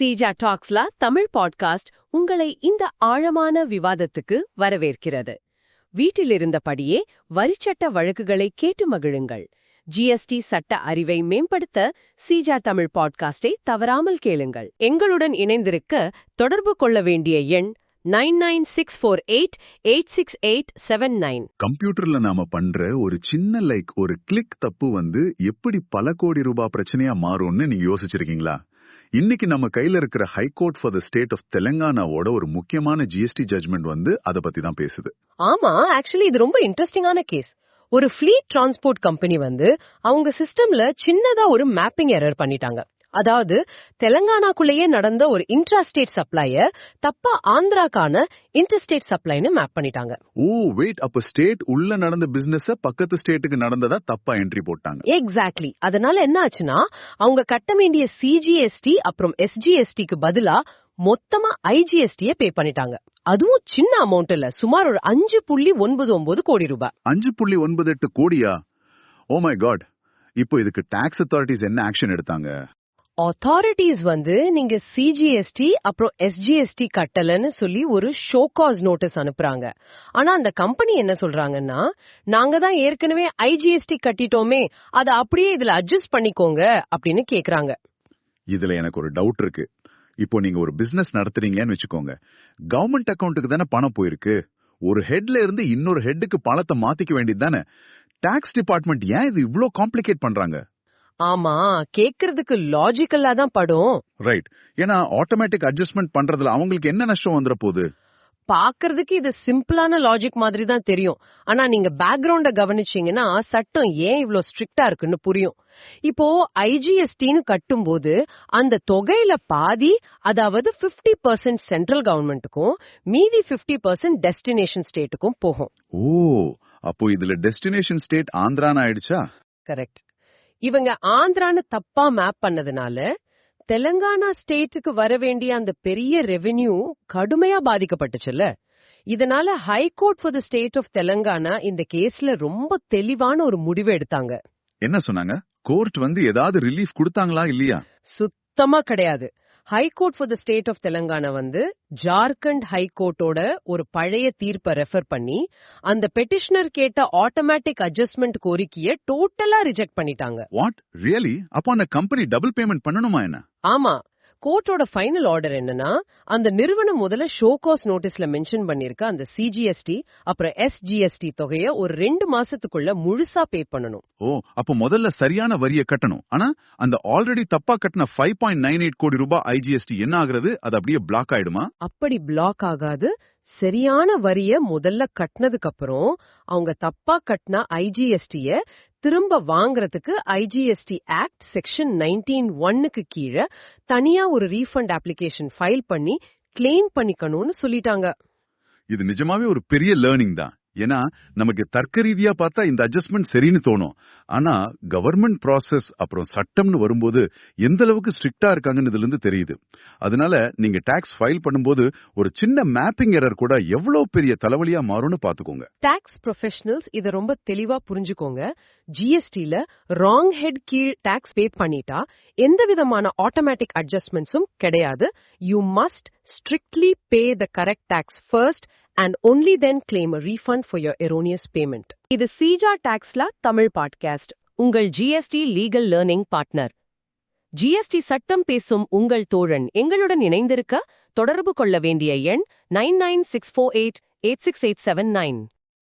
Seeja டாக்ஸ்ல Tamil podcast உங்களை இந்த ஆழமான விவாதத்துக்கு வரவேற்கிறது. வீட்டிலிருந்தபடியே வரிச்சட்ட வழக்குகளை கேட்டு மகிழுங்கள். ஜிஎஸ்டி சட்ட அறிவை மேம்படுத்த சீஜா தமிழ் பாட்காஸ்டை தவறாமல் கேளுங்கள். எங்களுடன் இணைந்திருக்க தொடர்பு கொள்ள வேண்டிய எண் 9964886879. கம்ப்யூட்டர்ல நாம பண்ற ஒரு சின்ன ஒரு கிளிக் தப்பு எப்படி பல கோடி ரூபாய் பிரச்சனையா மாறும்னு நீங்க யோசிச்சிருக்கீங்களா? இன்னைக்கு நம்ம கையில இருக்கிற high court for the state of தெலங்கானாவோட ஒரு முக்கியமான ஜிஎஸ்டி ஜட்ஜ்மெண்ட் அத பத்தி தான் பேசுது. ஆமா, ஆக்சுவலி இது ரொம்ப இன்ட்ரெஸ்டிங்கான கேஸ். ஒரு ஃப்ளீட் டிரான்ஸ்போர்ட் கம்பெனி அவங்க சிஸ்டம்ல சின்னதா ஒரு மேப்பிங் எரர் பண்ணிட்டாங்க. அதாவது தெலங்கானாக்குள்ளேயே நடந்த ஒரு இன்ட்ராஸ்டேட் சப்ளைய தப்பா ஆந்திராக்கான இன்டர்ஸ்டேட் சப்ளைன்னு மேப் பண்ணிட்டாங்க. ஓ வெயிட், அப்ப ஸ்டேட் உள்ள நடந்த பிசினஸ் பக்கத்து ஸ்டேட்டுக்கு நடந்ததா தப்பா என்ட்ரி போட்டாங்க. எக்ஸாக்ட்லி. அதனால என்ன ஆச்சுன்னா, அவங்க கட்ட வேண்டிய சிஜிஎஸ்டி அப்புறம் எஸ்ஜிஎஸ்டிக்கு பதிலா மொத்தமா ஐஜிஎஸ்டியை பே பண்ணிட்டாங்க. அதுவும் சின்ன அமௌண்ட் இல்ல, சுமார் ஒரு 5.99 கோடி ரூபாய். 5.98 கோடியா? Oh my God. இப்போ இதுக்கு டாக்ஸ் அத்தாரிட்டிஸ் என்ன ஆக்ஷன் எடுத்தாங்க? அத்தாரிட்டிஸ் நீங்க சிஜிஎஸ்டி அப்புறம் எஸ்ஜிஎஸ்டி கட்டலன்னு சொல்லி ஒரு ஷோகாஸ் நோட்டீஸ் அனுப்புறாங்க. ஆனா அந்த கம்பெனி என்ன சொல்றாங்கன்னா, நாங்க தான் ஏற்கனவே ஐஜிஎஸ்டி கட்டிட்டோமே, அத அப்படியே இதுல அட்ஜஸ்ட் பண்ணிக்கோங்க அப்படின்னு கேக்குறாங்க. இதுல எனக்கு ஒரு டவுட் இருக்கு. இப்போ நீங்க ஒரு பிசினஸ் நடத்துறீங்கன்னு வச்சுக்கோங்க. கவர்மெண்ட் அக்கவுண்ட்டுக்கு தானே பணம் போயிருக்கு. ஒரு ஹெட்ல இருந்து இன்னொரு ஹெட்டுக்கு பணத்தை மாத்திக்க வேண்டியது தானே. டாக்ஸ் டிபார்ட்மெண்ட் ஏன் இது இவ்ளோ காம்ப்ளிகேட் பண்றாங்க? ஆமா, கேக்குறதுக்கு லாஜிக்கலா தான் படும். ரைட். ஏன்னா ஆட்டோமேட்டிக் அட்ஜஸ்ட்மெண்ட் பண்றதுல அவங்களுக்கு என்ன நஷ்டம் வந்துற போகுது? பாக்குறதுக்கு இது சிம்பிளான லாஜிக் மாதிரி தான் தெரியும். ஆனா நீங்க பேக்ரவுண்ட கவனிச்சீங்கன்னா சட்டம் ஏன் இவ்ளோ ஸ்ட்ரிக்டா இருக்குன்னு புரியும். இப்போ ஐஜிஎஸ்டின்னு கட்டும்போது அந்த தொகையில பாதி, அதாவது 50% சென்ட்ரல் கவர்மெண்ட்டுக்கும் மீதி 50% டெஸ்டினேஷன் ஸ்டேட்டுக்கும் போகும். ஓ, அப்போ இதுல டெஸ்டினேஷன் ஸ்டேட் ஆந்திரான்னு ஆயிடுச்சா? கரெக்ட். இவங்க ஆந்திரான்னு தப்பா மேப் பண்ணதுனால தெலங்கானா ஸ்டேட்டுக்கு வர வேண்டிய அந்த பெரிய ரெவென்யூ கடுமையா பாதிக்கப்பட்டுச்சுல்ல. இதனால high court for the state of Telangana இந்த கேஸ்ல ரொம்ப தெளிவான ஒரு முடிவு எடுத்தாங்க. என்ன சொன்னாங்க? கோர்ட் ஏதாவது ரிலீஃப் கொடுத்தாங்களா இல்லையா? சுத்தமா கிடையாது. High court for the state of Telangana Jharkhand ஹைகோர்ட்டோட ஒரு பழைய தீர்ப்பை ரெஃபர் பண்ணி அந்த பெட்டிஷனர் கேட்ட ஆட்டோமேட்டிக் அட்ஜஸ்ட்மெண்ட் கோரிக்கையை டோட்டலா ரிஜெக்ட் பண்ணிட்டாங்க. What, really? அப்ப அந்த கம்பெனி டபுள் பேமெண்ட் பண்ணணுமா என்ன? ஆமா. கோர்ட்டோட ஃபைனல் ஆர்டர் என்னன்னா, அந்த நிறுவனம் முதல்ல ஷோகாஸ் நோட்டீஸ்ல மென்ஷன் பண்ணிருக்க அந்த சிஜிஎஸ்டி அப்புறம் எஸ்ஜிஎஸ்டி தொகையை ஒரு 2 மாசத்துக்குள்ள முழுசா பே பண்ணணும். ஓ, அப்ப முதல்ல சரியான வரியை கட்டணும். ஆனா அந்த ஆல்ரெடி தப்பா கட்டின 5.98 கோடி ரூபாய் ஐஜிஎஸ்டி என்ன ஆகுறது? அது அப்படியே பிளாக் ஆயிடுமா? அப்படி பிளாக் ஆகாது. சரியான வரிய முதல்ல கட்டினதுக்கு அப்புறம் அவங்க தப்பா கட்டின ஐஜிஎஸ்டிய திரும்ப வாங்குறதுக்கு ஐஜிஎஸ்டி ஆக்ட் செக்ஷன் 19(1)க்கு கீழே தனியா ஒரு ரீஃபண்ட் அப்ளிகேஷன் ஃபைல் பண்ணி கிளைம் பண்ணிக்கணும்னு சொல்லிட்டாங்க. இது நிஜமாவே ஒரு பெரிய லேர்னிங் தான். ஏன்னா நமக்கு தர்க்க ரீதியா பார்த்தா இந்த அட்ஜஸ்ட்மெண்ட் சரின்னு தோணும். ஆனா கவர்மெண்ட் ப்ராசஸ் அப்புறம் சட்டம்னு வரும்போது எந்த அளவுக்கு ஸ்ட்ரிக்டா இருக்காங்கன்னு இதுல இருந்து தெரியுது. அதனால நீங்க டாக்ஸ் ஃபைல் பண்ணும்போது ஒரு சின்ன மேப்பிங் எரர் கூட எவ்வளவு பெரிய தலைவலியா மாறும்னு பாத்துக்கோங்க. டாக்ஸ் ப்ரொஃபஷனல்ஸ் இத ரொம்ப தெளிவா புரிஞ்சுக்கோங்க. ஜிஎஸ்டில ராங் ஹெட் கீழ் டாக்ஸ் பே பண்ணிட்டா எந்த விதமான ஆட்டோமேட்டிக் அட்ஜஸ்ட்மெண்ட்ஸும் கிடையாது. You must strictly pay the correct tax first and only then claim a refund for your erroneous payment. இது சீஜா டாக்ஸ்ல தமிழ் பாட்காஸ்ட், உங்கள் GST legal learning partner. GST சட்டம் பேசும் உங்கள் தோழன். எங்களுடன் இணைந்திருக்க தொடர்பு கொள்ள வேண்டிய எண் 9964886879.